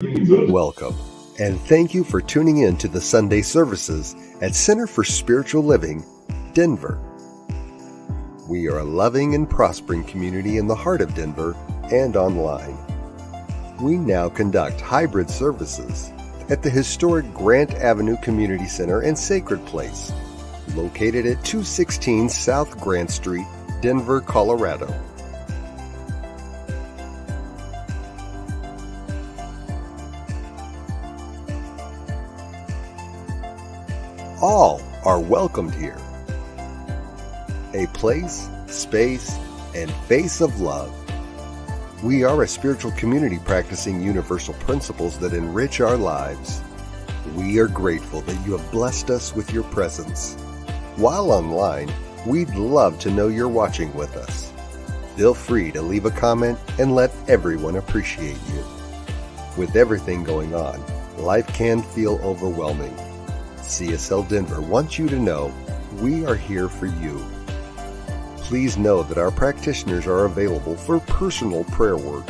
Welcome, and thank you for tuning in to the Sunday services at Center for Spiritual Living, Denver. We are a loving and prospering community in the heart of Denver and online. We now conduct hybrid services at the historic Grant Avenue Community Center and Sacred Place, located at 216 South Grant Street, Denver, Colorado. All are welcomed here. A place, space, and face of love. We are a spiritual community practicing universal principles that enrich our lives. We are grateful that you have blessed us with your presence. While online, we'd love to know you're watching with us. Feel free to leave a comment and let everyone appreciate you. With everything going on, life can feel overwhelming. CSL Denver wants you to know we are here for you. Please know that our practitioners are available for personal prayer work.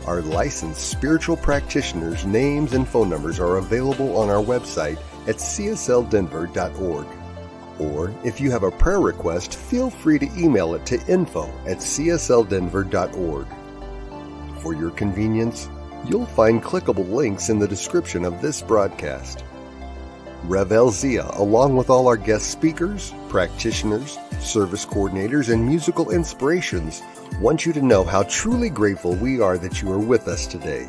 Our licensed spiritual practitioners' names and phone numbers are available on our website at csldenver.org. Or if you have a prayer request, feel free to email it to info@csldenver.org. For your convenience, you'll find clickable links in the description of this broadcast. Rev El Zia, along with all our guest speakers, practitioners, service coordinators, and musical inspirations, want you to know how truly grateful we are that you are with us today.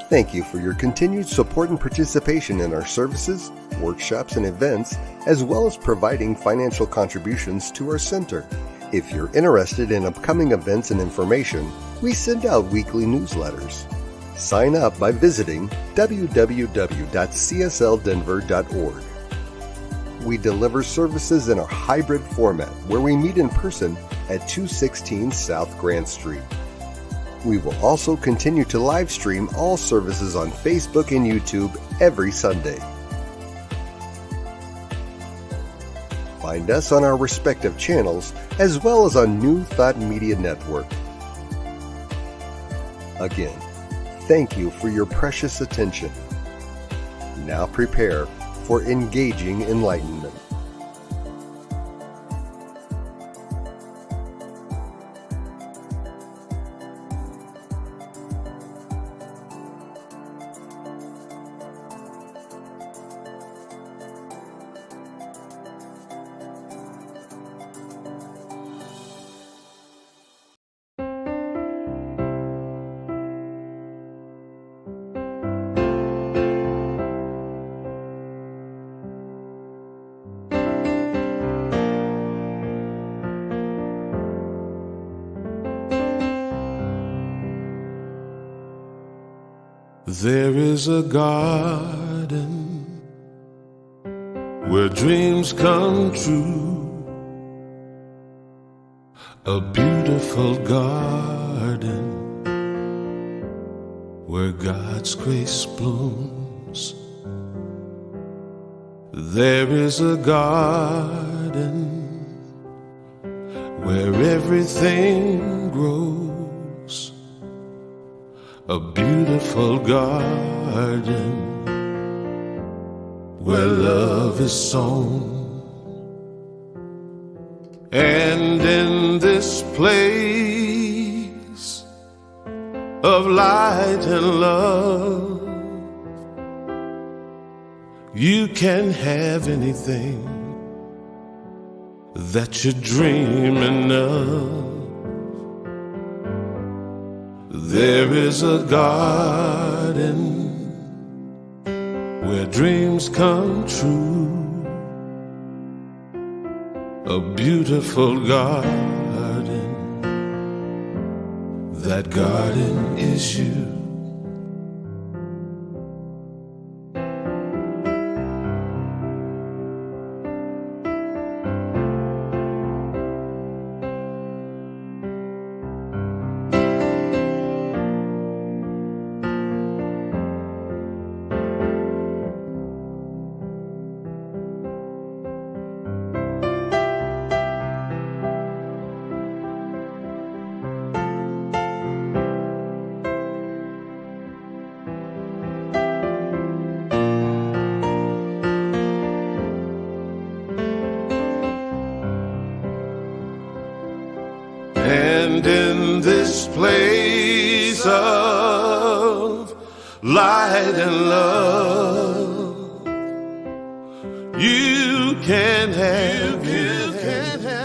Thank you for your continued support and participation in our services, workshops, and events, as well as providing financial contributions to our center. If you're interested in upcoming events and information, we send out weekly newsletters. Sign up by visiting www.csldenver.org. We deliver services in a hybrid format where we meet in person at 216 South Grant Street. We will also continue to live stream all services on Facebook and YouTube every Sunday. Find us on our respective channels as well as on New Thought Media Network. Again, thank you for your precious attention. Now prepare for engaging enlightenment. There is a garden where dreams come true, a beautiful garden where God's grace blooms. There is a garden where everything grows, a beautiful garden where love is sown. And in this place of light and love, you can have anything that you're dreaming of. There is a garden where dreams come true, a beautiful garden. That garden is you. And in this place of light and love, you can have anything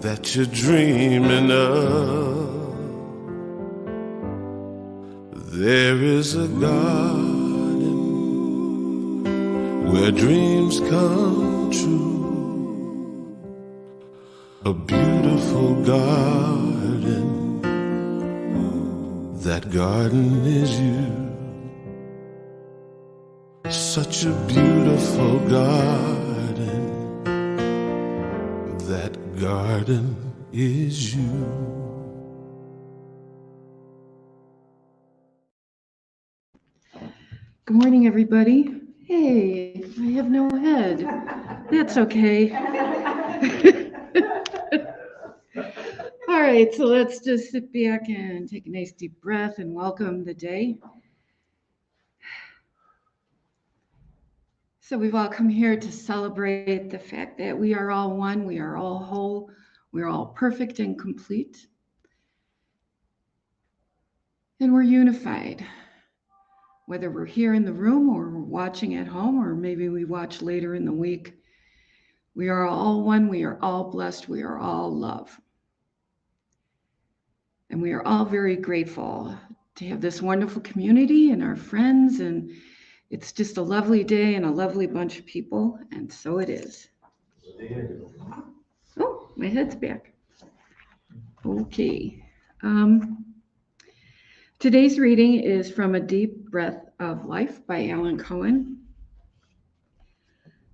that you're dreaming of. There is a garden where dreams come true, a beautiful garden. That garden is you. Such a beautiful garden. That garden is you. Good morning, everybody. Hey, I have no head. That's okay. All right, so let's just sit back and take a nice deep breath and welcome the day. So we've all come here to celebrate the fact that we are all one, we are all whole, we are all perfect and complete, and we're unified. Whether we're here in the room or we're watching at home, or maybe we watch later in the week, we are all one, we are all blessed, we are all love. And we are all very grateful to have this wonderful community and our friends, and it's just a lovely day and a lovely bunch of people, and so it is. Oh, my head's back. Okay. Today's reading is from A Deep Breath of Life by Alan Cohen.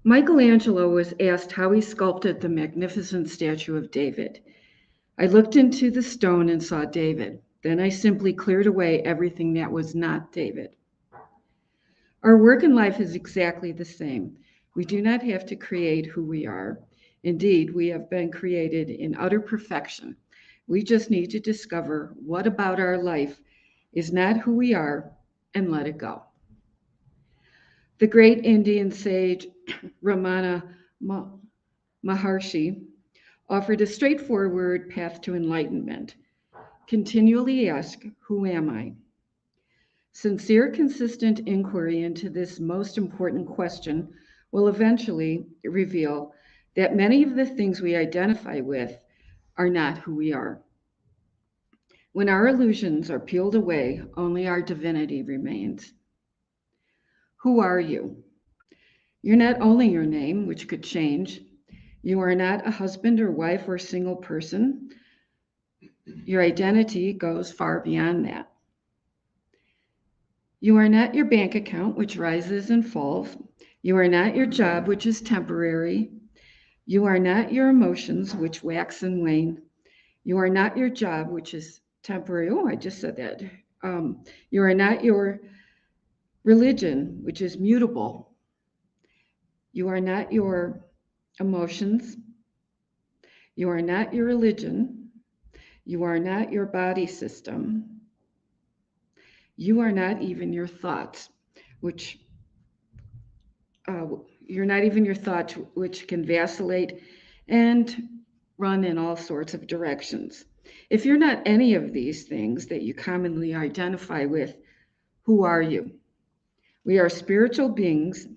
Michelangelo was asked how he sculpted the magnificent statue of David. I looked into the stone and saw David. Then I simply cleared away everything that was not David. Our work in life is exactly the same. We do not have to create who we are. Indeed, we have been created in utter perfection. We just need to discover what about our life is not who we are and let it go. The great Indian sage Ramana Maharshi offered a straightforward path to enlightenment. Continually ask, who am I? Sincere, consistent inquiry into this most important question will eventually reveal that many of the things we identify with are not who we are. When our illusions are peeled away, only our divinity remains. Who are you? You're not only your name, which could change. You are not a husband or wife or single person. Your identity goes far beyond that. You are not your bank account, which rises and falls. You are not your job, which is temporary. You are not your emotions, which wax and wane. You are not your job, which is temporary. Oh, I just said that. You are not your religion, which is mutable. You are not your emotions. You are not your religion. You are not your body system. You are not even your thoughts, which you're not even your thoughts, which can vacillate and run in all sorts of directions. If you're not any of these things that you commonly identify with, who are you? We are spiritual beings.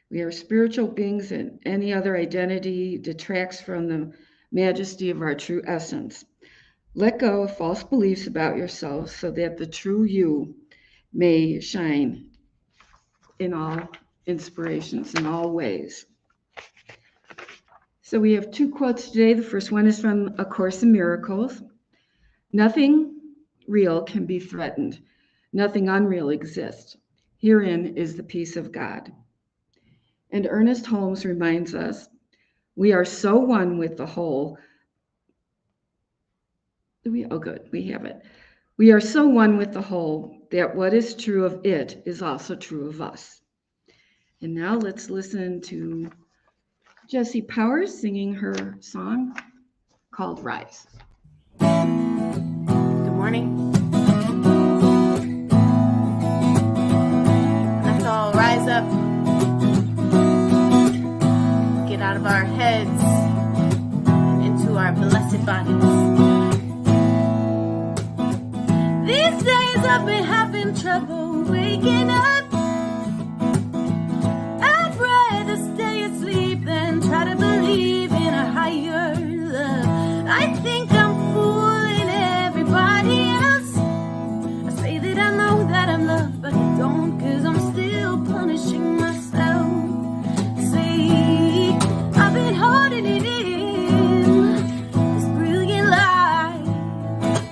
We are spiritual beings, and any other identity detracts from the majesty of our true essence. Let go of false beliefs about yourself so that the true you may shine in all inspirations, in all ways. So we have two quotes today. The first one is from A Course in Miracles. Nothing real can be threatened. Nothing unreal exists. Herein is the peace of God. And Ernest Holmes reminds us, we are so one with the whole. We have it. We are so one with the whole that what is true of it is also true of us. And now let's listen to Jessie Powers singing her song called Rise. Good morning. Let's all rise up, get out of our heads and into our These days I've been having trouble waking up. I'd rather stay asleep than try to believe in a higher love. I think I'm fooling everybody else. I say that I know that I'm loved, but I don't, 'cause I'm still punishing myself. See, I've been holding it in, this brilliant lie.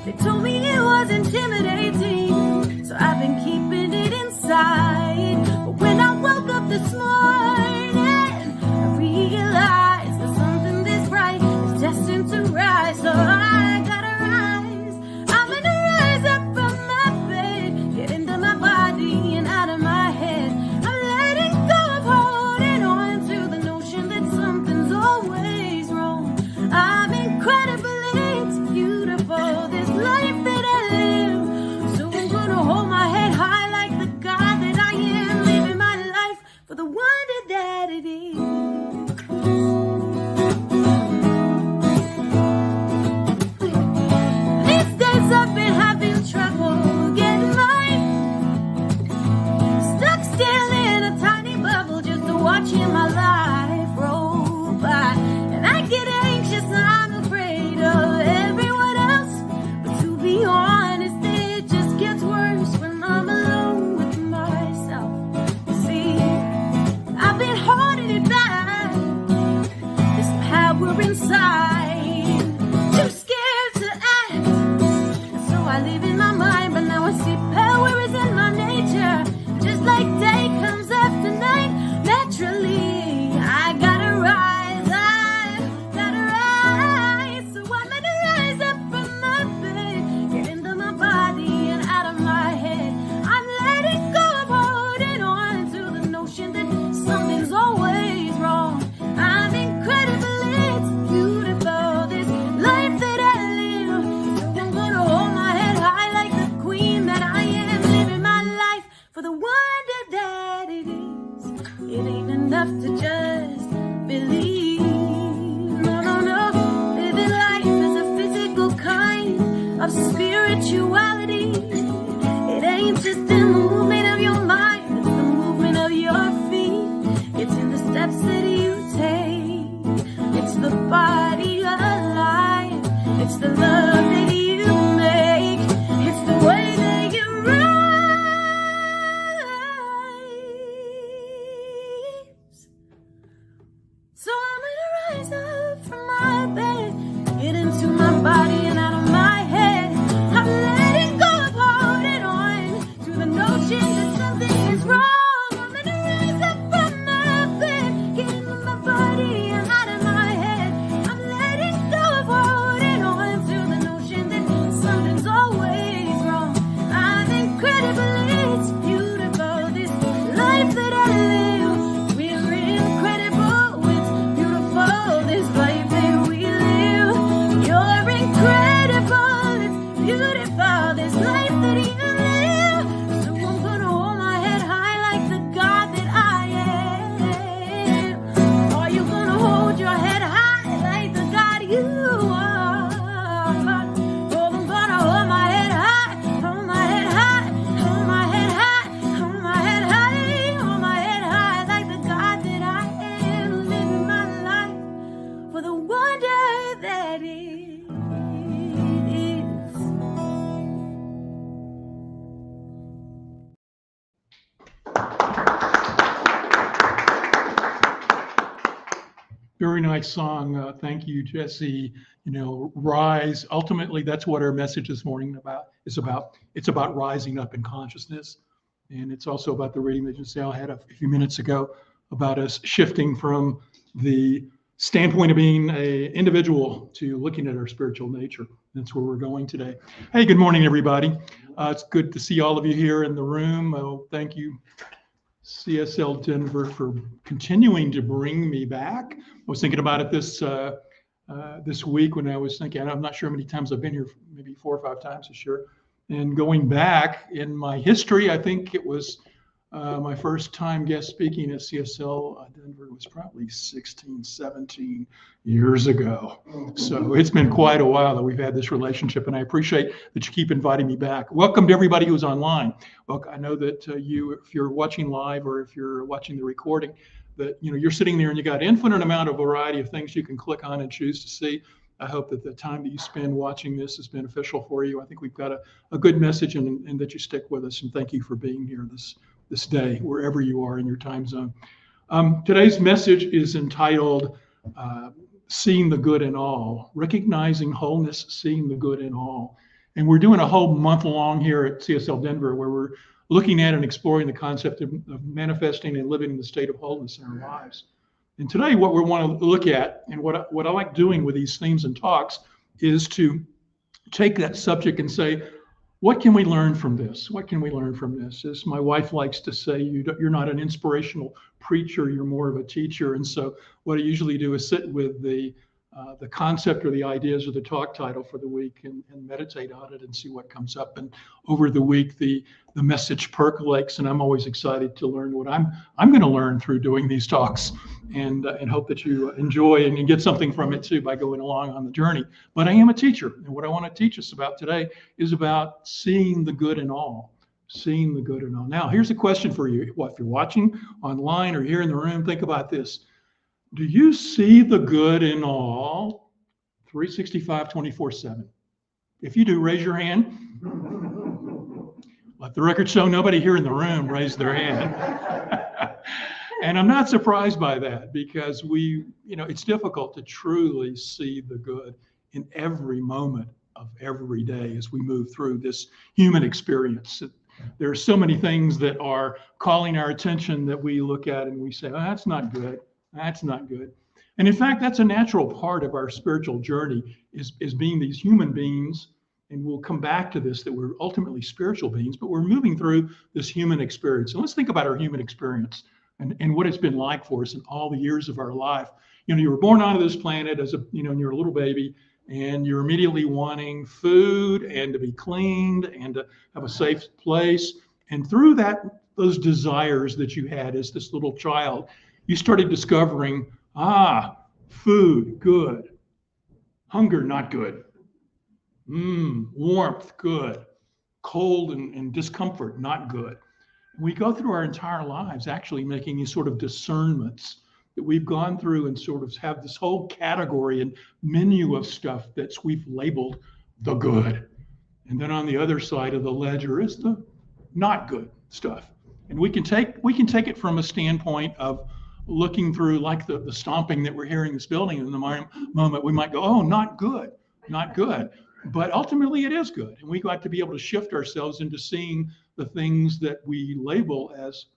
They told me it was intimidating, so I've been keeping it inside. But when I woke up this morning, I realized that something this bright is destined to rise. So I gotta rise. I'm gonna rise up from my bed, get into my body and out of my head. I'm letting go of holding on to the notion that something's always wrong. I'm incredible, it's beautiful, this life that I live. So I'm gonna hold my head high like the God that I am, living my life for the wonder that it is. These days I've been having trouble getting right. Stuck still in a tiny bubble, just watching my life roll by. And I get anxious and I'm afraid of everyone else. But to be honest, it just gets worse when I'm alone with myself. See, I've been holding it back, this power inside, too scared to act. So I live in my mind, but now I see power is in my nature. Just like day comes after night, naturally I gotta rise, I gotta rise. So I'm gonna rise up from my bed, get into my body and out of my head. I'm letting go of holding on to the notion that something's always wrong. I'm incredible, it's beautiful, this life that I live. So I'm gonna hold my head high like the queen that I am, living my life for the wonder that it is. It ain't enough to just believe. No, no, no. Living life is a physical kind of spirituality. It ain't just the movement of your mind, it's the movement of your feet. It's in the steps that you take. It's the body alive. It's the love that you make. It's the way that you rise. So I'm gonna rise up from my bed, get into my body and out of my head. I'm letting go of holding on to the notion that something is wrong. I'm gonna rise up from my bed, get into my body and out of my head. I'm letting go of holding on to the notion that something's always wrong. I'm incredible, it's beautiful, this life that I live. We're incredible, it's beautiful, this life that we live. You're incredible, it's beautiful, this life that you live. So I'm gonna hold my head high like the God that I am. Are you gonna hold your head high like the God you are? Oh, I'm gonna hold my head high, hold my head high, hold my head high, hold my head high, hold my head high like the God that I am, living my life for the wonder that it is. Very nice song. Thank you, Jesse. You know, rise. Ultimately, that's what our message this morning is about. It's about rising up in consciousness. And it's also about the reading that Giselle had a few minutes ago about us shifting from the standpoint of being an individual to looking at our spiritual nature. That's where we're going today. Hey, good morning, everybody. It's good to see all of you here in the room. Oh, thank you, CSL Denver, for continuing to bring me back. I was thinking about it this week when I was thinking, I'm not sure how many times I've been here, maybe 4 or 5 times this year. And going back in my history, I think it was My first time guest speaking at CSL Denver was probably 16, 17 years ago. So it's been quite a while that we've had this relationship, and I appreciate that you keep inviting me back. Welcome to everybody who's online. Well, I know that if you're watching live or if you're watching the recording, that you're sitting there and you got infinite amount of variety of things you can click on and choose to see. I hope that the time that you spend watching this is beneficial for you. I think we've got a good message, and that you stick with us. And thank you for being here this day, wherever you are in your time zone. Today's message is entitled Seeing the Good in All, Recognizing Wholeness, Seeing the Good in All. And we're doing a whole month long here at CSL Denver where we're looking at and exploring the concept of manifesting and living in the state of wholeness in our lives. And today what we want to look at, and what I like doing with these themes and talks, is to take that subject and say, what can we learn from this? What can we learn from this? As my wife likes to say, you're not an inspirational preacher, you're more of a teacher. And so what I usually do is sit with the concept or the ideas or the talk title for the week and meditate on it and see what comes up. And over the week, the message percolates, and I'm always excited to learn what I'm going to learn through doing these talks, and hope that you enjoy and get something from it too by going along on the journey. But I am a teacher, and what I want to teach us about today is about seeing the good in all. Seeing the good in all. Now, here's a question for you. If you're watching online or here in the room, think about this. Do you see the good in all 365, 24/7? If you do, raise your hand. Let the record show nobody here in the room raised their hand. And I'm not surprised by that, because it's difficult to truly see the good in every moment of every day as we move through this human experience. There are so many things that are calling our attention that we look at and we say, oh, that's not good. That's not good. And in fact, that's a natural part of our spiritual journey is being these human beings. And we'll come back to this, that we're ultimately spiritual beings, but we're moving through this human experience. And let's think about our human experience and what it's been like for us in all the years of our life. You were born onto this planet as and you're a little baby, and you're immediately wanting food and to be cleaned and to have a safe place. And through those desires that you had as this little child, you started discovering, food, good. Hunger, not good. Warmth, good. Cold and discomfort, not good. We go through our entire lives actually making these sort of discernments that we've gone through and sort of have this whole category and menu of stuff that we've labeled the good. And then on the other side of the ledger is the not good stuff. And we can take it from a standpoint of looking through, like the stomping that we're hearing in this building in the moment. We might go, oh, not good, not good. But ultimately it is good. And we got to be able to shift ourselves into seeing the things that we label as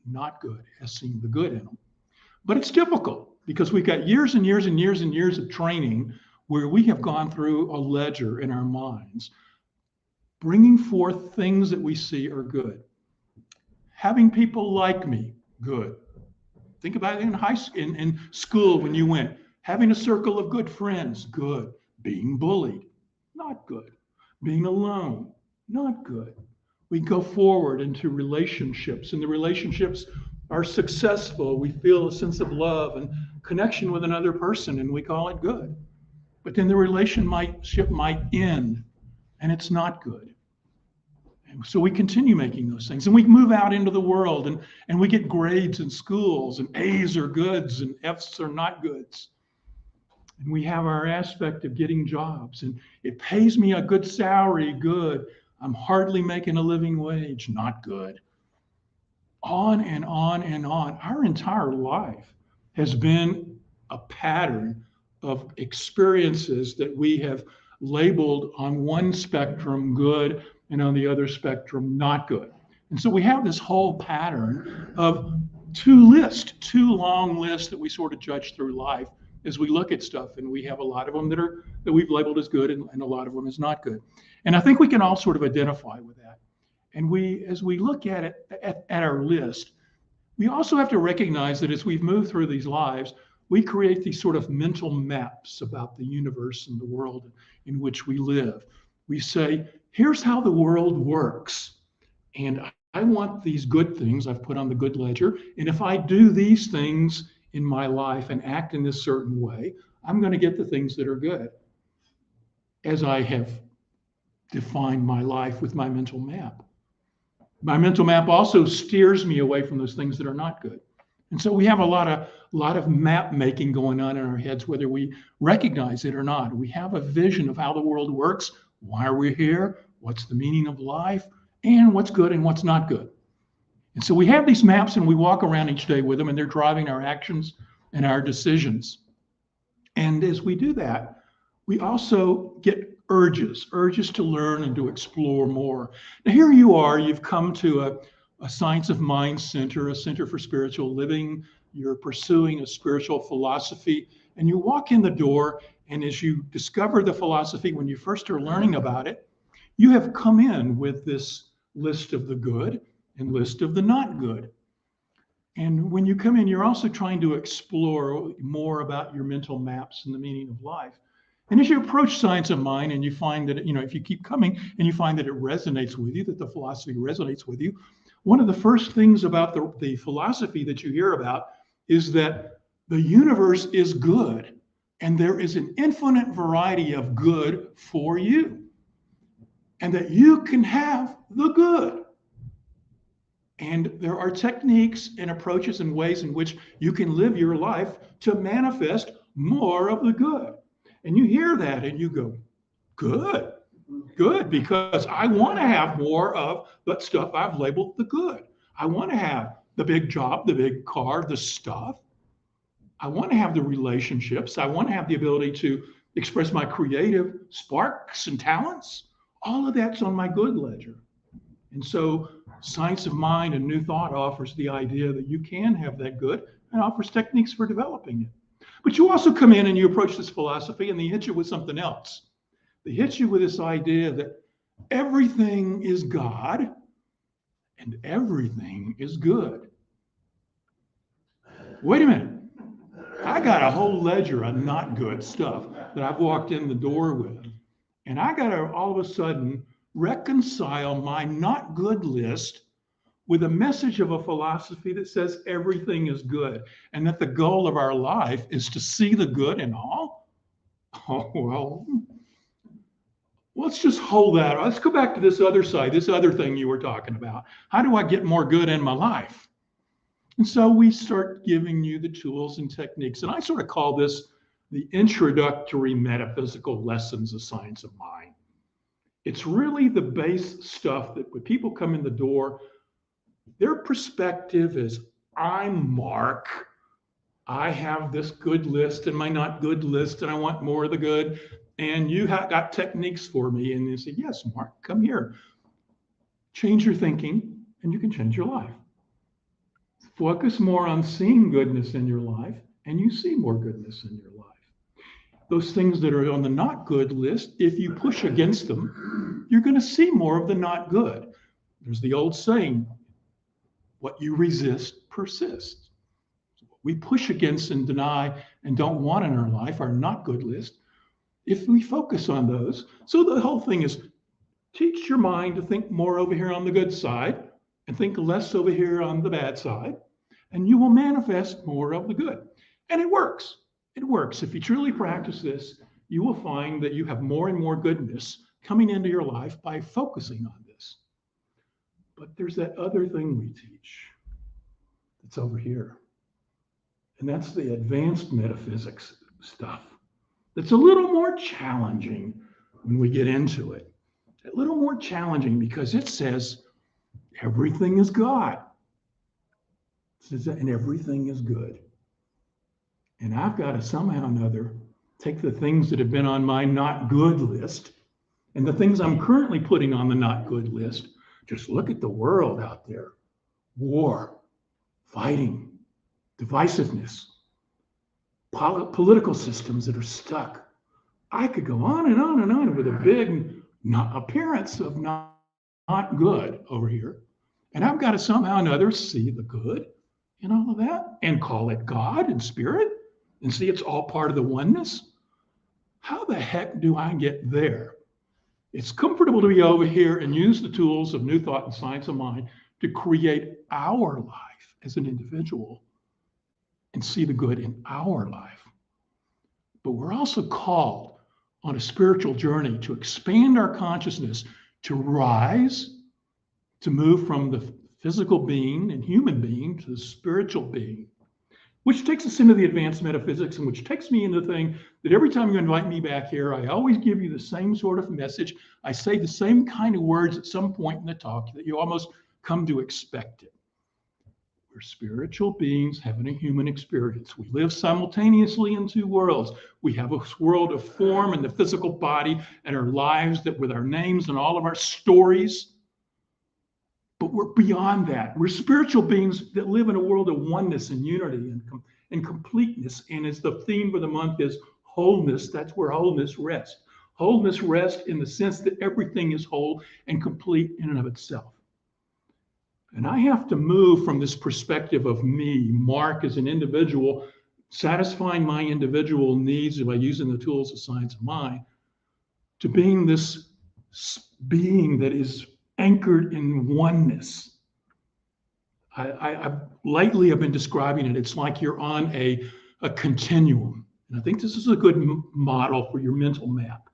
not good, as seeing the good in them. But it's difficult because we've got years and years and years and years of training where we have gone through a ledger in our minds, bringing forth things that we see are good. Having people like me, good. Think about it in school when you went. Having a circle of good friends, good. Being bullied, not good. Being alone, not good. We go forward into relationships, and the relationships are successful. We feel a sense of love and connection with another person, and we call it good. But then the relationship might end, and it's not good. And so we continue making those things, and we move out into the world, and we get grades in schools, and A's are goods, and F's are not goods. And we have our aspect of getting jobs, and it pays me a good salary, good. I'm hardly making a living wage, not good. On and on and on. Our entire life has been a pattern of experiences that we have labeled on one spectrum good and on the other spectrum not good. And so we have this whole pattern of two long lists that we sort of judge through life as we look at stuff, and we have a lot of them that we've labeled as good and a lot of them as not good. And I think we can all sort of identify with that. And as we look at it, at our list, we also have to recognize that as we've moved through these lives, we create these sort of mental maps about the universe and the world in which we live. We say, here's how the world works. And I want these good things I've put on the good ledger. And if I do these things in my life and act in this certain way, I'm going to get the things that are good, as I have defined my life with my mental map. My mental map also steers me away from those things that are not good. And so we have a lot of map making going on in our heads, whether we recognize it or not. We have a vision of how the world works, why are we here, what's the meaning of life, and what's good and what's not good. And so we have these maps and we walk around each day with them, and they're driving our actions and our decisions. And as we do that, we also get urges to learn and to explore more. Now, here you are, you've come to a Science of Mind center, a center for spiritual living. You're pursuing a spiritual philosophy, and you walk in the door, and as you discover the philosophy, when you first are learning about it, you have come in with this list of the good and list of the not good. And when you come in, you're also trying to explore more about your mental maps and the meaning of life. And as you approach Science of Mind and you find that, if you keep coming and you find that it resonates with you, that the philosophy resonates with you, one of the first things about the philosophy that you hear about is that the universe is good and there is an infinite variety of good for you, and that you can have the good. And there are techniques and approaches and ways in which you can live your life to manifest more of the good. And you hear that and you go, good, because I want to have more of that stuff I've labeled the good. I want to have the big job, the big car, the stuff. I want to have the relationships. I want to have the ability to express my creative sparks and talents. All of that's on my good ledger. And so Science of Mind and New Thought offers the idea that you can have that good and offers techniques for developing it. But you also come in and you approach this philosophy and they hit you with something else. They hit you with this idea that everything is God and everything is good. Wait a minute. I got a whole ledger of not good stuff that I've walked in the door with. And I got to all of a sudden reconcile my not good list with a message of a philosophy that says everything is good and that the goal of our life is to see the good in all. Oh, well, let's just hold that. Let's go back to this other side, this other thing you were talking about. How do I get more good in my life? And so we start giving you the tools and techniques. And I sort of call this the introductory metaphysical lessons of Science of Mind. It's really the base stuff that when people come in the door, their perspective is, I'm Mark. I have this good list and my not good list, and I want more of the good. And you have got techniques for me. And they say, yes, Mark, come here. Change your thinking and you can change your life. Focus more on seeing goodness in your life and you see more goodness in your life. Those things that are on the not good list, if you push against them, you're going to see more of the not good. There's the old saying, what you resist persists. What we push against and deny and don't want in our life are not good list. If we focus on those, so the whole thing is teach your mind to think more over here on the good side and think less over here on the bad side, and you will manifest more of the good. And it works. It works. If you truly practice this, you will find that you have more and more goodness coming into your life by focusing on this. But there's that other thing we teach. It's over here. And that's the advanced metaphysics stuff. It's a little more challenging when we get into it. A little more challenging because it says everything is God. It says that, and everything is good. And I've got to somehow or another take the things that have been on my not good list and the things I'm currently putting on the not good list. Just look at the world out there. War, fighting, divisiveness, political systems that are stuck. I could go on and on and on with a big appearance of not good over here. And I've got to somehow or another see the good in all of that and call it God and spirit and see it's all part of the oneness. How the heck do I get there? It's comfortable to be over here and use the tools of New Thought and Science of Mind to create our life as an individual and see the good in our life. But we're also called on a spiritual journey to expand our consciousness, to rise, to move from the physical being and human being to the spiritual being, which takes us into the advanced metaphysics, and which takes me into the thing that every time you invite me back here, I always give you the same sort of message. I say the same kind of words at some point in the talk that you almost come to expect it. We're spiritual beings having a human experience. We live simultaneously in two worlds. We have a world of form and the physical body and our lives that with our names and all of our stories. But we're beyond that. We're spiritual beings that live in a world of oneness and unity and completeness. And as the theme for the month is wholeness, that's where wholeness rests. Wholeness rests in the sense that everything is whole and complete in and of itself. And I have to move from this perspective of me, Mark, as an individual, satisfying my individual needs by using the tools of science of mind, to being this being that is anchored in oneness. I lightly have been describing it. It's like you're on a continuum. And I think this is a good model for your mental map,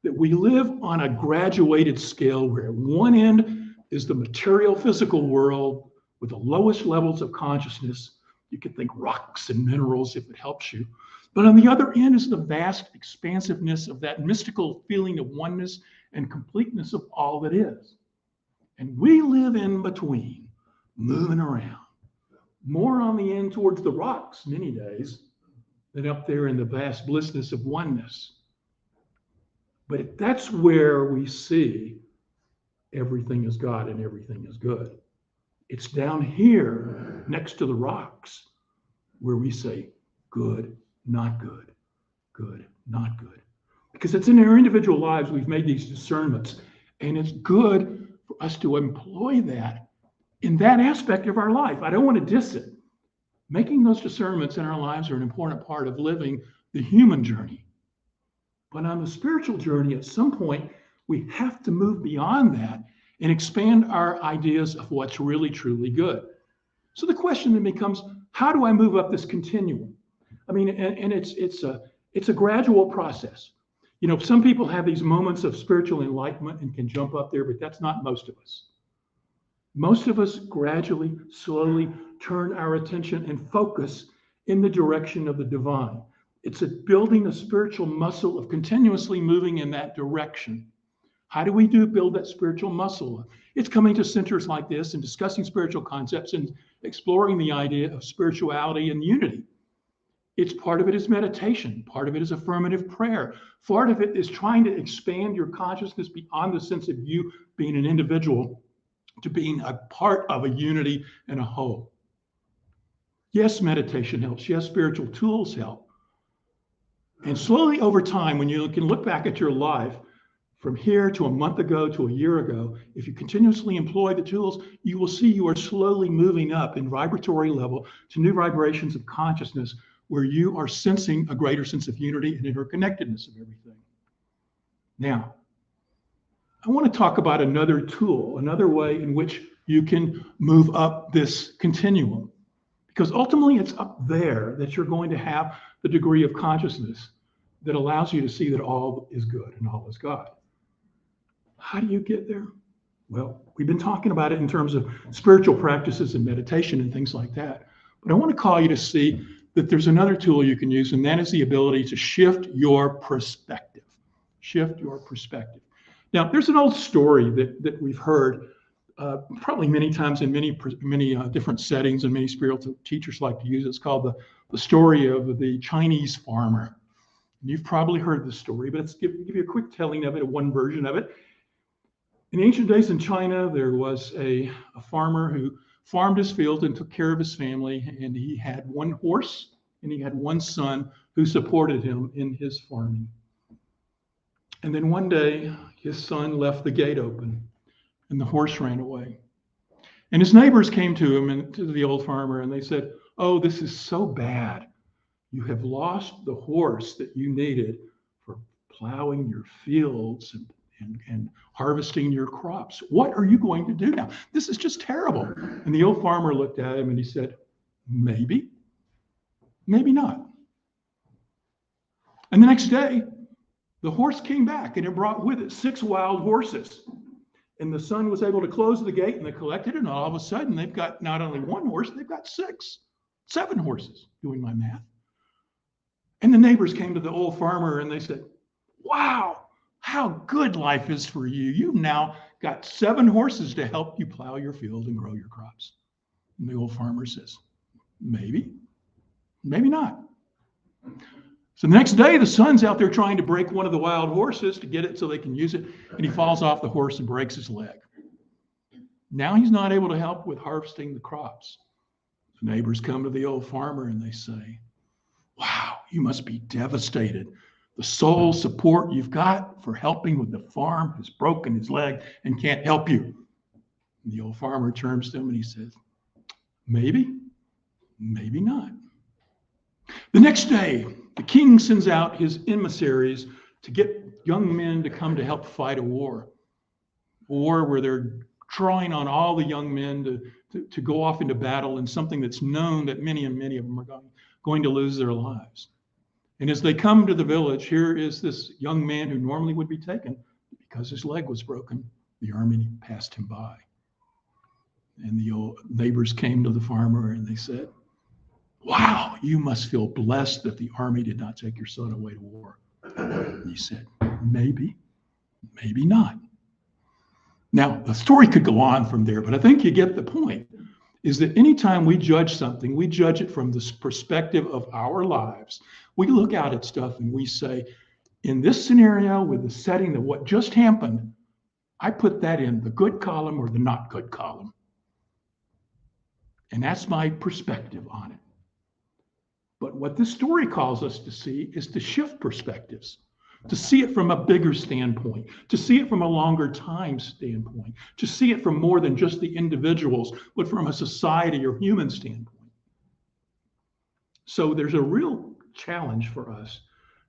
that we live on a graduated scale where at one end is the material physical world with the lowest levels of consciousness. You can think rocks and minerals if it helps you. But on the other end is the vast expansiveness of that mystical feeling of oneness and completeness of all that is. And we live in between, moving around, more on the end towards the rocks many days than up there in the vast blissness of oneness. But that's where we see everything is God and everything is good. It's down here next to the rocks where we say good, not good, good, not good. Because it's in our individual lives we've made these discernments, and it's good for us to employ that in that aspect of our life. I don't want to diss it. Making those discernments in our lives are an important part of living the human journey. But on the spiritual journey, at some point, we have to move beyond that and expand our ideas of what's really, truly good. So the question then becomes, how do I move up this continuum? I mean, and it's a gradual process. You know, some people have these moments of spiritual enlightenment and can jump up there, but that's not most of us. Most of us gradually, slowly turn our attention and focus in the direction of the divine. It's building a spiritual muscle of continuously moving in that direction. How do we build that spiritual muscle? It's coming to centers like this and discussing spiritual concepts and exploring the idea of spirituality and unity. It's part of it is meditation. Part of it is affirmative prayer. Part of it is trying to expand your consciousness beyond the sense of you being an individual to being a part of a unity and a whole. Yes, meditation helps. Yes, spiritual tools help. And slowly over time, when you can look back at your life, from here to a month ago to a year ago, if you continuously employ the tools, you will see you are slowly moving up in vibratory level to new vibrations of consciousness where you are sensing a greater sense of unity and interconnectedness of everything. Now, I want to talk about another tool, another way in which you can move up this continuum, because ultimately it's up there that you're going to have the degree of consciousness that allows you to see that all is good and all is God. How do you get there? Well, we've been talking about it in terms of spiritual practices and meditation and things like that. But I want to call you to see that there's another tool you can use, and that is the ability to shift your perspective. Shift your perspective. Now, there's an old story that we've heard probably many times in many different settings, and many spiritual teachers like to use it. It's called the story of the Chinese farmer. And you've probably heard this story, but let's give you a quick telling of it, one version of it. In ancient days in China, there was a farmer who farmed his field and took care of his family, and he had one horse and he had one son who supported him in his farming. And then one day, his son left the gate open and the horse ran away. And his neighbors came to him and to the old farmer, and they said, "Oh, this is so bad. You have lost the horse that you needed for plowing your fields and harvesting your crops. What are you going to do now? This is just terrible. And the old farmer looked at him and he said, maybe, maybe not. And the next day, the horse came back and it brought with it 6 wild horses. And the son was able to close the gate and they collected it. And all of a sudden, they've got not only 1 horse, they've got 7 horses, doing my math. And the neighbors came to the old farmer and they said, wow, how good life is for you. You've now got 7 horses to help you plow your field and grow your crops. And the old farmer says, maybe, maybe not. So the next day, the son's out there trying to break one of the wild horses to get it so they can use it. And he falls off the horse and breaks his leg. Now he's not able to help with harvesting the crops. The neighbors come to the old farmer and they say, wow, you must be devastated. The sole support you've got for helping with the farm has broken his leg and can't help you. And the old farmer turns to him and he says, maybe, maybe not. The next day, the king sends out his emissaries to get young men to come to help fight a war where they're drawing on all the young men to go off into battle in something that's known that many of them are going to lose their lives. And as they come to the village, here is this young man who normally would be taken because his leg was broken. The army passed him by. And the old neighbors came to the farmer and they said, wow, you must feel blessed that the army did not take your son away to war. And he said, maybe, maybe not. Now, the story could go on from there, but I think you get the point, is that anytime we judge something, we judge it from the perspective of our lives. We look out at stuff and we say, in this scenario with the setting of what just happened, I put that in the good column or the not good column. And that's my perspective on it. But what this story calls us to see is to shift perspectives, to see it from a bigger standpoint, to see it from a longer time standpoint, to see it from more than just the individuals, but from a society or human standpoint. So there's a real challenge for us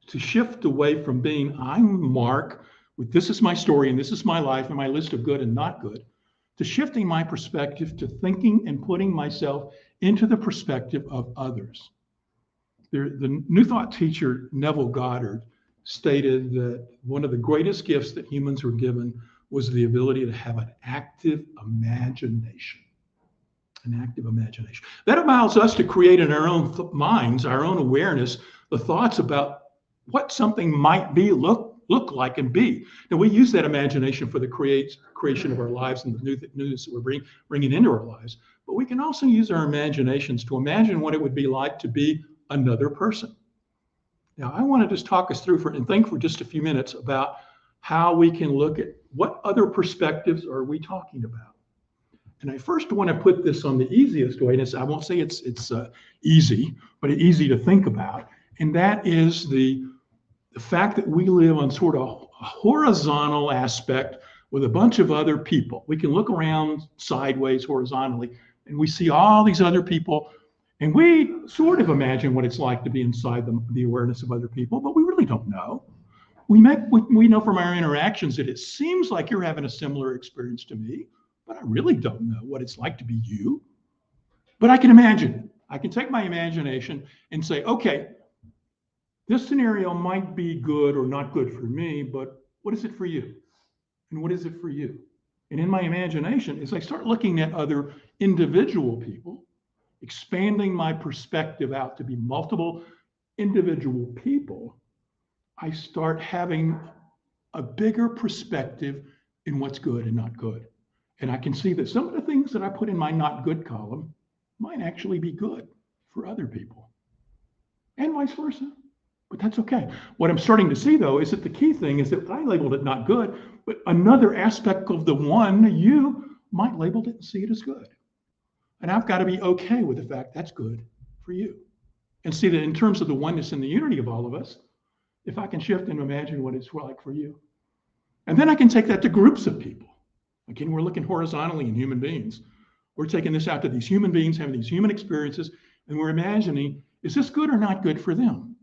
to shift away from being, I'm Mark, with this is my story and this is my life and my list of good and not good, to shifting my perspective to thinking and putting myself into the perspective of others. The New Thought teacher, Neville Goddard, stated that one of the greatest gifts that humans were given was the ability to have an active imagination. An active imagination. That allows us to create in our own minds, our own awareness, the thoughts about what something might be, look like, and be. Now, we use that imagination for the creation of our lives and the newness that we're bringing into our lives. But we can also use our imaginations to imagine what it would be like to be another person. Now, I want to just talk us through and think for just a few minutes about how we can look at what other perspectives are we talking about. And I first want to put this on the easiest way, and I won't say it's easy, but it's easy to think about, and that is the fact that we live on sort of a horizontal aspect with a bunch of other people. We can look around sideways horizontally, and we see all these other people. And we sort of imagine what it's like to be inside the awareness of other people, but we really don't know. We know from our interactions that it seems like you're having a similar experience to me, but I really don't know what it's like to be you. But I can imagine. I can take my imagination and say, okay, this scenario might be good or not good for me, but what is it for you? And what is it for you? And in my imagination, as I start looking at other individual people, expanding my perspective out to be multiple individual people, I start having a bigger perspective in what's good and not good. And I can see that some of the things that I put in my not good column might actually be good for other people, and vice versa. But that's okay. What I'm starting to see, though, is that the key thing is that I labeled it not good, but another aspect of the one, you might label it and see it as good. And I've got to be okay with the fact that's good for you. And see that in terms of the oneness and the unity of all of us, if I can shift and imagine what it's like for you. And then I can take that to groups of people. Again, we're looking horizontally in human beings. We're taking this out to these human beings having these human experiences, and we're imagining, is this good or not good for them?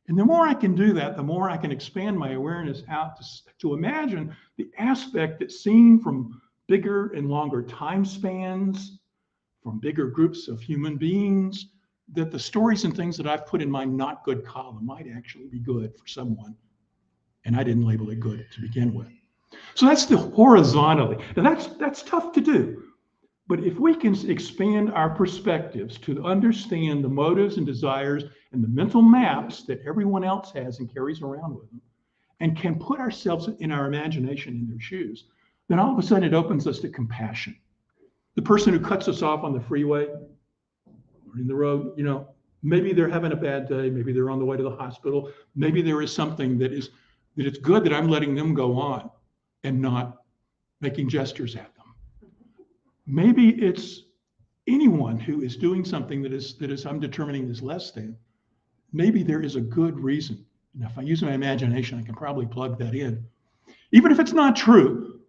And the more I can do that, the more I can expand my awareness out to imagine the aspect that's seen from bigger and longer time spans, from bigger groups of human beings, that the stories and things that I've put in my not good column might actually be good for someone. And I didn't label it good to begin with. So that's the horizontally. And that's tough to do. But if we can expand our perspectives to understand the motives and desires and the mental maps that everyone else has and carries around with them, and can put ourselves in our imagination in their shoes, then all of a sudden it opens us to compassion. The person who cuts us off on the freeway or in the road, you know, maybe they're having a bad day, maybe they're on the way to the hospital, maybe there is something that it's good that I'm letting them go on and not making gestures at them. Maybe it's anyone who is doing something that is I'm determining is less than. Maybe there is a good reason. And if I use my imagination, I can probably plug that in. Even if it's not true,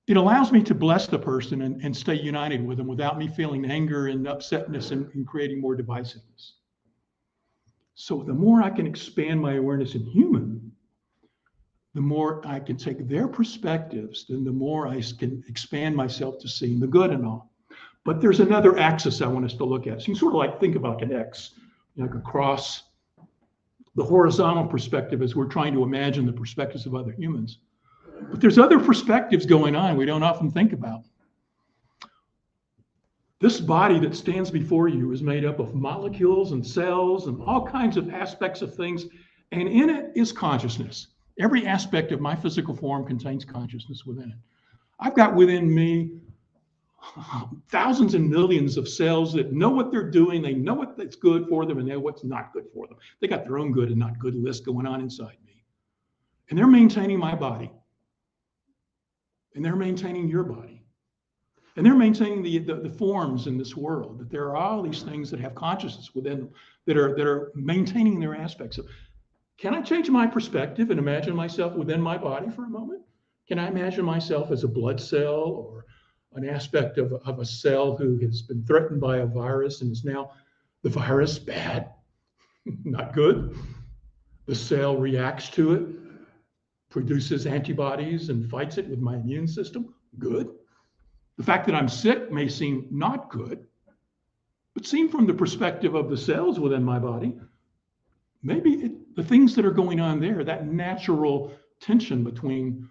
it allows me to bless the person and stay united with them without me feeling anger and upsetness and creating more divisiveness. So the more I can expand my awareness in human, the more I can take their perspectives, then the more I can expand myself to seeing the good and all. But there's another axis I want us to look at. So you sort of like think about an X, like across the horizontal perspective as we're trying to imagine the perspectives of other humans. But there's other perspectives going on we don't often think about. This body that stands before you is made up of molecules and cells and all kinds of aspects of things, and in it is consciousness. Every aspect of my physical form contains consciousness within it. I've got within me thousands and millions of cells that know what they're doing. They know what's good for them and they know what's not good for them. They got their own good and not good list going on inside me. And they're maintaining my body. And they're maintaining your body. And they're maintaining the forms in this world, that there are all these things that have consciousness within them that are maintaining their aspects of. Can I change my perspective and imagine myself within my body for a moment? Can I imagine myself as a blood cell or an aspect of a cell who has been threatened by a virus and is now the virus bad, not good? The cell reacts to it, produces antibodies and fights it with my immune system, good. The fact that I'm sick may seem not good, but seen from the perspective of the cells within my body, maybe the things that are going on there, that natural tension between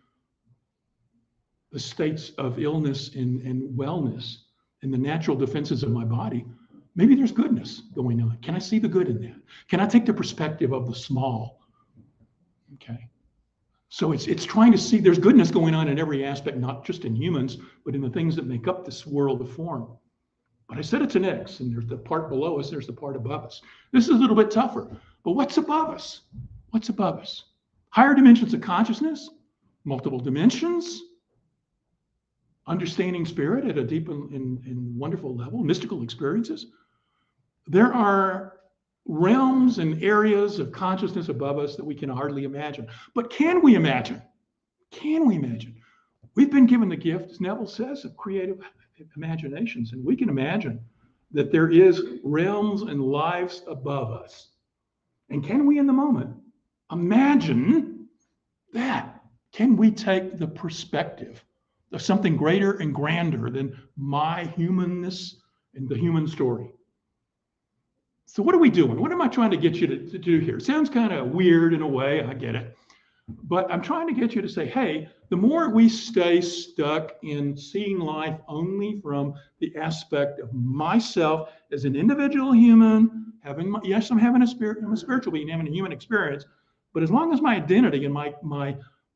the states of illness and wellness and the natural defenses of my body, maybe there's goodness going on. Can I see the good in that? Can I take the perspective of the small? Okay. So it's trying to see there's goodness going on in every aspect, not just in humans, but in the things that make up this world of form. But I said it's an X, and there's the part below us, there's the part above us. This is a little bit tougher, but what's above us? What's above us? Higher dimensions of consciousness, multiple dimensions, understanding spirit at a deep and wonderful level, mystical experiences. There are realms and areas of consciousness above us that we can hardly imagine. But can we imagine? Can we imagine? We've been given the gift, as Neville says, of creative imaginations, and we can imagine that there is realms and lives above us. And can we, in the moment, imagine that? Can we take the perspective of something greater and grander than my humanness and the human story? So what are we doing? What am I trying to get you to do here? It sounds kind of weird in a way, I get it. But I'm trying to get you to say, hey, the more we stay stuck in seeing life only from the aspect of myself as an individual human, yes, I'm having I'm a spiritual being, having a human experience, but as long as my identity and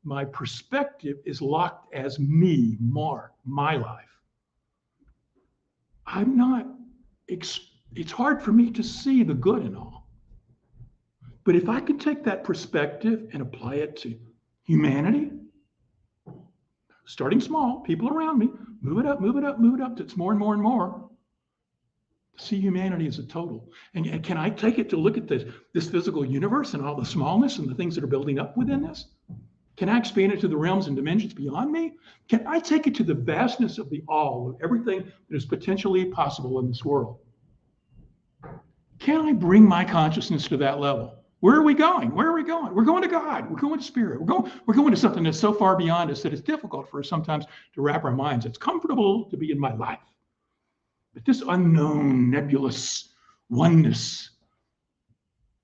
my perspective is locked as me, Mark, my life, I'm not, it's hard for me to see the good in all. But if I can take that perspective and apply it to humanity, starting small, people around me, move it up, move it up, move it up, it's more and more and more. See humanity as a total. And can I take it to look at this physical universe and all the smallness and the things that are building up within this? Can I expand it to the realms and dimensions beyond me? Can I take it to the vastness of the all, of everything that is potentially possible in this world? Can I bring my consciousness to that level? Where are we going? Where are we going? We're going to God. We're going to Spirit. We're going to something that's so far beyond us that it's difficult for us sometimes to wrap our minds. It's comfortable to be in my life. But this unknown, nebulous oneness,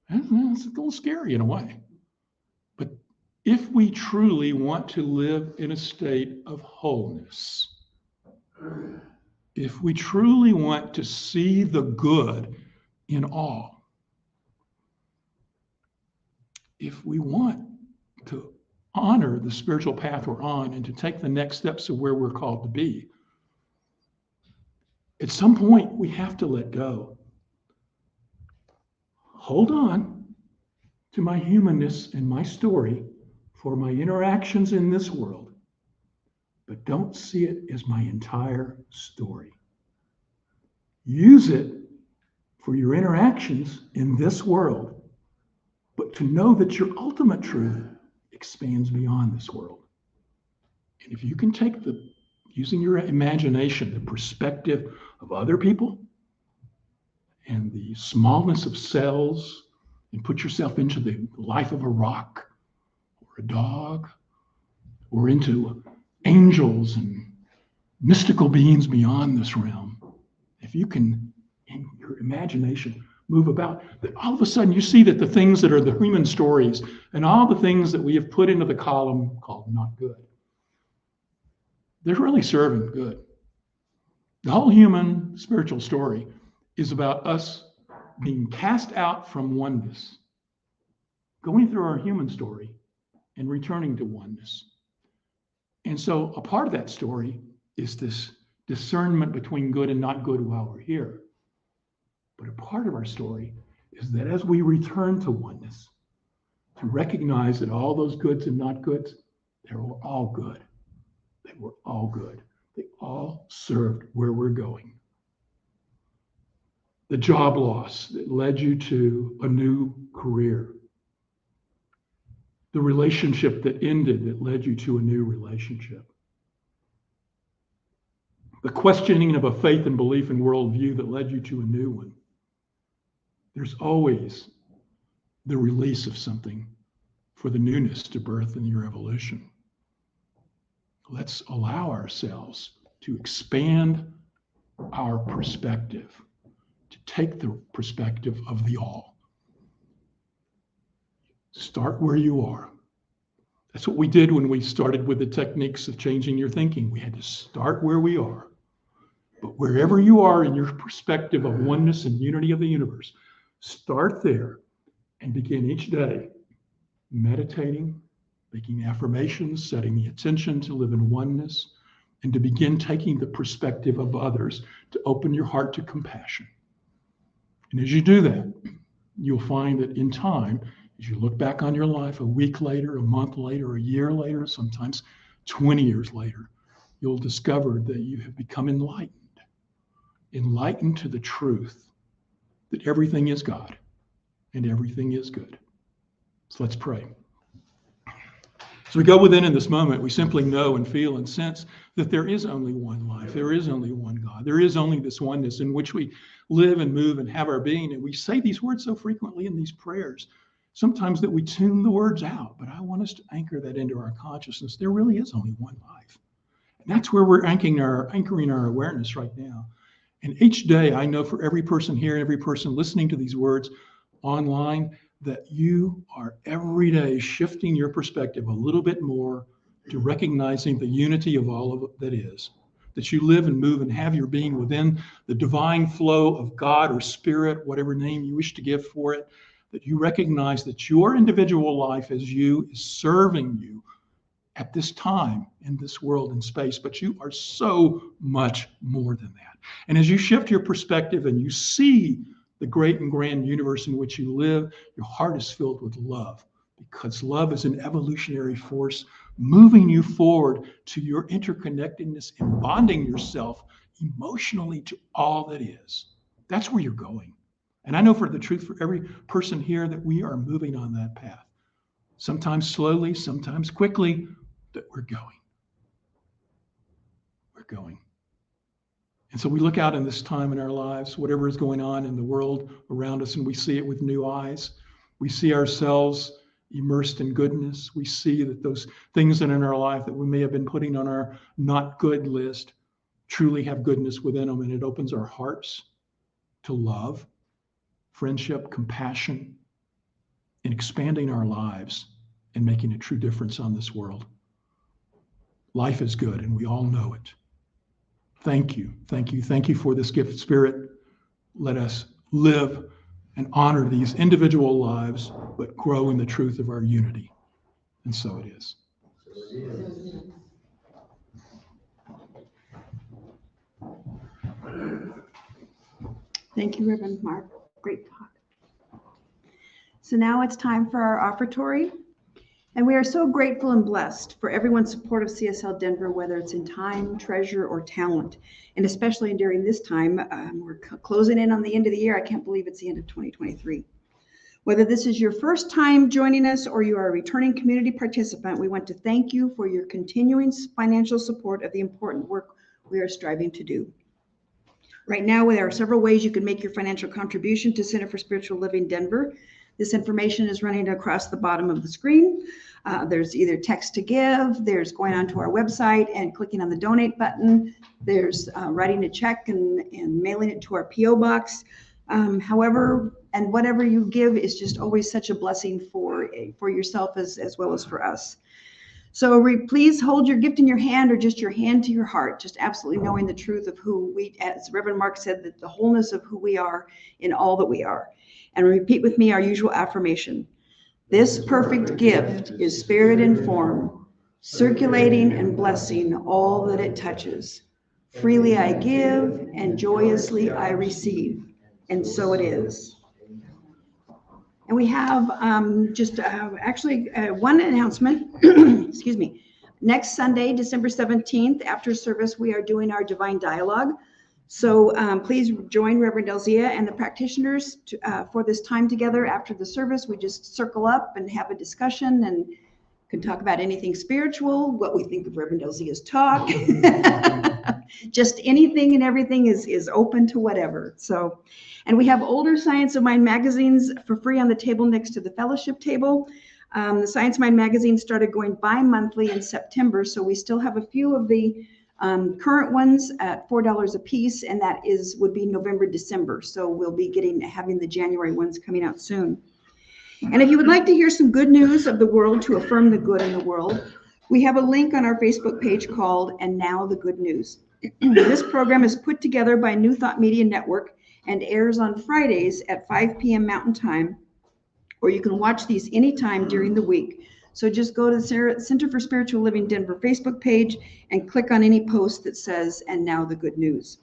it's a little scary in a way. But if we truly want to live in a state of wholeness, if we truly want to see the good in all, if we want to honor the spiritual path we're on and to take the next steps of where we're called to be, at some point we have to let go. Hold on to my humanness and my story for my interactions in this world, but don't see it as my entire story. Use it for your interactions in this world, but to know that your ultimate truth expands beyond this world. And if you can take using your imagination, the perspective of other people and the smallness of cells, and put yourself into the life of a rock or a dog, or into angels and mystical beings beyond this realm, if you can, in your imagination, move about, that all of a sudden you see that the things that are the human stories and all the things that we have put into the column called not good, they're really serving good. The whole human spiritual story is about us being cast out from oneness, going through our human story and returning to oneness. And so a part of that story is this discernment between good and not good while we're here. But a part of our story is that as we return to oneness, to recognize that all those goods and not goods, they were all good. They were all good. They all served where we're going. The job loss that led you to a new career. The relationship that ended that led you to a new relationship. The questioning of a faith and belief and worldview that led you to a new one. There's always the release of something for the newness to birth in your evolution. Let's allow ourselves to expand our perspective, to take the perspective of the all. Start where you are. That's what we did when we started with the techniques of changing your thinking. We had to start where we are. But wherever you are in your perspective of oneness and unity of the universe, start there and begin each day meditating, making affirmations, setting the attention to live in oneness, and to begin taking the perspective of others, to open your heart to compassion. And as you do that, you'll find that in time, as you look back on your life a week later, a month later, a year later, sometimes 20 years later, you'll discover that you have become enlightened to the truth that everything is God and everything is good. So let's pray. As we go within in this moment, we simply know and feel and sense that there is only one life. There is only one God. There is only this oneness in which we live and move and have our being. And we say these words so frequently in these prayers, sometimes that we tune the words out. But I want us to anchor that into our consciousness. There really is only one life. And that's where we're anchoring our awareness right now. And each day, I know for every person here, every person listening to these words online, that you are every day shifting your perspective a little bit more to recognizing the unity of all of it that is. That you live and move and have your being within the divine flow of God or Spirit, whatever name you wish to give for it. That you recognize that your individual life as you is serving you at this time in this world and space, but you are so much more than that. And as you shift your perspective and you see the great and grand universe in which you live, your heart is filled with love, because love is an evolutionary force moving you forward to your interconnectedness and bonding yourself emotionally to all that is. That's where you're going. And I know for the truth for every person here that we are moving on that path. Sometimes slowly, sometimes quickly, that we're going. We're going. And so we look out in this time in our lives, whatever is going on in the world around us, and we see it with new eyes. We see ourselves immersed in goodness. We see that those things in our life that we may have been putting on our not good list truly have goodness within them, and it opens our hearts to love, friendship, compassion, and expanding our lives and making a true difference on this world. Life is good, and we all know it. Thank you, thank you, thank you for this gift of spirit. Let us live and honor these individual lives, but grow in the truth of our unity. And so it is. Thank you, Reverend Mark. Great talk. So now it's time for our offertory. And we are so grateful and blessed for everyone's support of CSL Denver, whether it's in time, treasure, or talent. And especially during this time, we're closing in on the end of the year. I can't believe it's the end of 2023. Whether this is your first time joining us or you are a returning community participant, we want to thank you for your continuing financial support of the important work we are striving to do. Right now, there are several ways you can make your financial contribution to Center for Spiritual Living Denver. This information is running across the bottom of the screen. There's either text to give, there's going onto our website and clicking on the donate button, there's writing a check and mailing it to our P.O. box. However, and whatever you give is just always such a blessing for yourself as well as for us. So please hold your gift in your hand or just your hand to your heart, just absolutely knowing the truth of who we, as Reverend Mark said, that the wholeness of who we are in all that we are. And repeat with me our usual affirmation. This perfect gift is spirit in form, circulating and blessing all that it touches. Freely I give and joyously I receive. And so it is. And we have one announcement, excuse me. Next Sunday, December 17th, after service, we are doing our Divine Dialogue. So please join Reverend Elzia and the practitioners for this time together after the service. We just circle up and have a discussion and can talk about anything spiritual, what we think of Reverend Elzia's talk. Just anything and everything is open to whatever. So, and we have older Science of Mind magazines for free on the table next to the fellowship table. The Science of Mind magazine started going bi-monthly in September, so we still have a few of the current ones at $4 a piece, and that would be November, December. So we'll be having the January ones coming out soon. And if you would like to hear some good news of the world to affirm the good in the world, we have a link on our Facebook page called And Now the Good News. This program is put together by New Thought Media Network and airs on Fridays at 5 p.m. Mountain Time, or you can watch these anytime during the week. So just go to the Center for Spiritual Living Denver Facebook page and click on any post that says, And Now the Good News.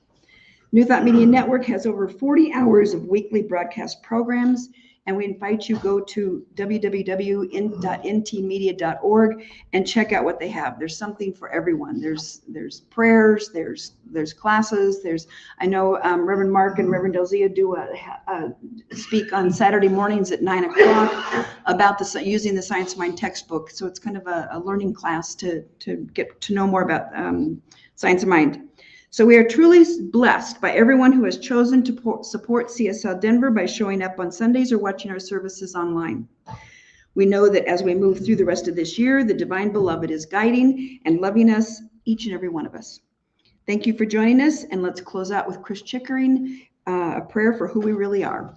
New Thought Media Network has over 40 hours of weekly broadcast programs, and we invite you go to www.ntmedia.org and check out what they have. There's something for everyone. There's prayers, there's classes, I know Reverend Mark and Reverend Elzia do speak on Saturday mornings at 9 o'clock about using the Science of Mind textbook. So it's kind of a learning class to get to know more about Science of Mind. So we are truly blessed by everyone who has chosen to support CSL Denver by showing up on Sundays or watching our services online. We know that as we move through the rest of this year, the Divine Beloved is guiding and loving us, each and every one of us. Thank you for joining us, and let's close out with Chris Chickering, a prayer for who we really are.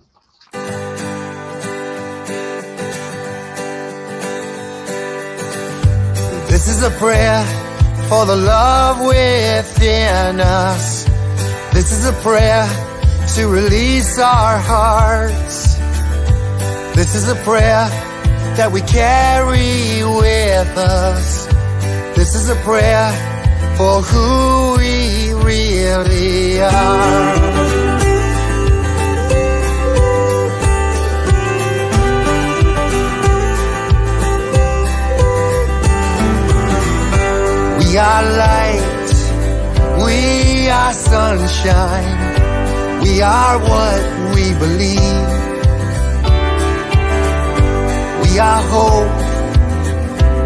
This is a prayer for the love within us. This is a prayer to release our hearts. This is a prayer that we carry with us. This is a prayer for who we really are. We are light, we are sunshine, we are what we believe. We are hope,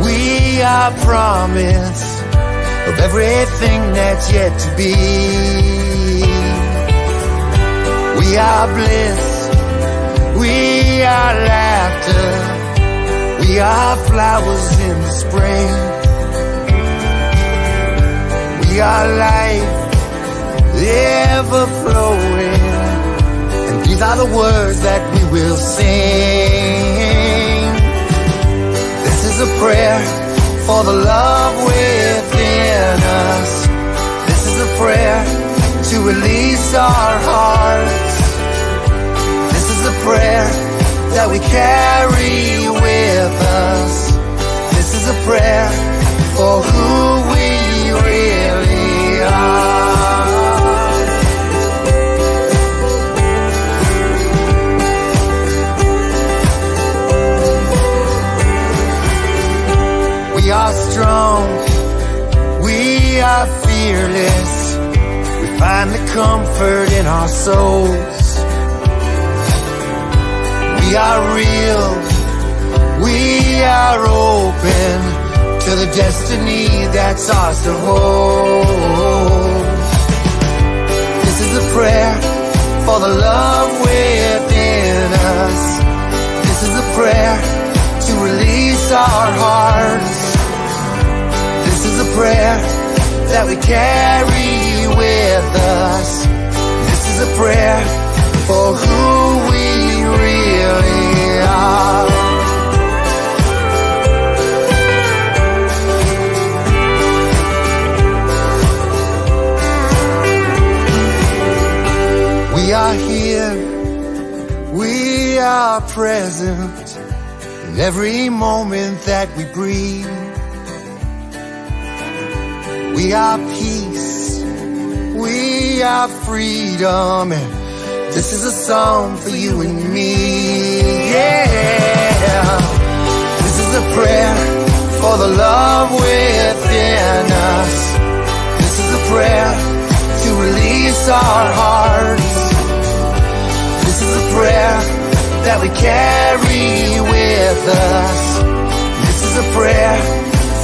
we are promise of everything that's yet to be. We are bliss, we are laughter. We are flowers in the spring. We are life, ever flowing. And these are the words that we will sing. This is a prayer for the love within us. This is a prayer to release our hearts. This is a prayer that we carry with us. This is a prayer for who we really are. We are strong, we are fearless. We find the comfort in our souls. We are real, we are open to the destiny that's ours to hold. This is a prayer for the love within us. This is a prayer to release our hearts. This is a prayer that we carry with us. This is a prayer for who we really are. We are here, we are present in every moment that we breathe. We are peace, we are freedom, and this is a song for you and me. Yeah, this is a prayer for the love within us. This is a prayer to release our hearts. This is a prayer that we carry with us. This is a prayer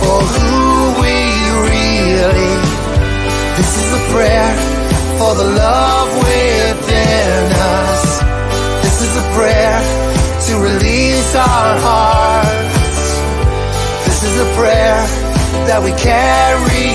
for who we really. This is a prayer for the love within us. This is a prayer to release our hearts. This is a prayer that we carry